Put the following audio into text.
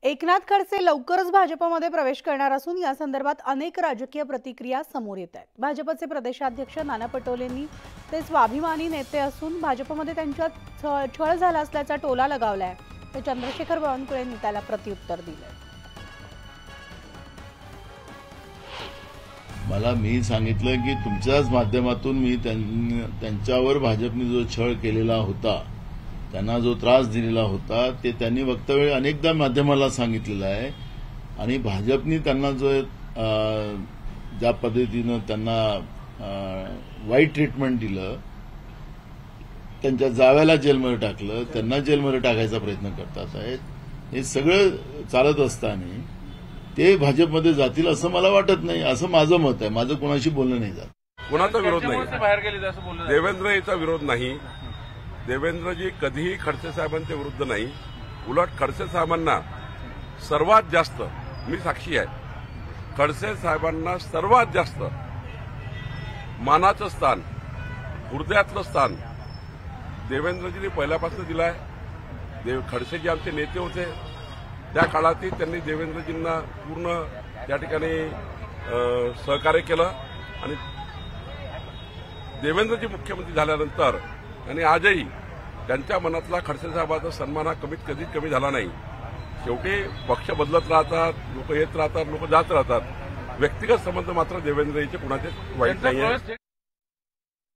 एकनाथ खडसे लवकरच भाजपमध्ये प्रवेश करणार असून या संदर्भात अनेक राजकीय प्रतिक्रिया समोर येत आहेत। भाजपचे प्रदेशाध्यक्ष नाना पटोलेंनी ते स्वाभिमानी नेते असून भाजपमध्ये त्यांच्यात छळ झाला असल्याचा टोला लगावलाय। तर चंद्रशेखर बावनकुळेंनी त्याला प्रत्युत्तर दिले। मला मी सांगितलं की तुमच्याच माध्यमातून मी त्यांच्यावर भाजपने जो छळ केलेला होता, त्यांना जो त्रास दिलेला होता ते त्यांनी वक्तव्य अनेकदा माध्यमाला सांगितलेलं आहे आणि भाजपने त्यांना जो ज्या पद्धतीनं त्यांना वाईट ट्रीटमेंट दिलं, त्यांच्या जाव्याला जेलमध्ये टाकलं, त्यांना जेलमध्ये टाकायचा प्रयत्न करतात आहेत, हे सगळं चालत असताना ते भाजपमध्ये जातील असं मला वाटत नाही, असं माझं मत आहे। माझं कोणाशी बोलणं नाही जात। कोणाचा विरोध नाही, देवेंद्र याचा विरोध नाही। देवेंद्रजी कधीही खडसे साहेबांच्या विरुद्ध नाही, उलट खडसे साहेबांना सर्वात जास्त, मी साक्षी आहे, खडसे साहेबांना सर्वात जास्त मानाचं स्थान, हृदयातलं स्थान देवेंद्रजींनी पहिल्यापासून दिलं आहे। खडसे जे आमचे नेते होते त्या काळातही त्यांनी देवेंद्रजींना पूर्ण त्या ठिकाणी सहकार्य केलं आणि देवेंद्रजी मुख्यमंत्री झाल्यानंतर आणि आजही त्यांच्या मनातला खडसे साहेबांचा सन्मान हा कधीच कमी झाला नाही। शेवटी पक्ष बदलत राहतात, लोक येत राहतात, लोक जात राहतात, व्यक्तिगत संबंध मात्र देवेंद्रजीचे कुणाचे वाईट नाही आहे।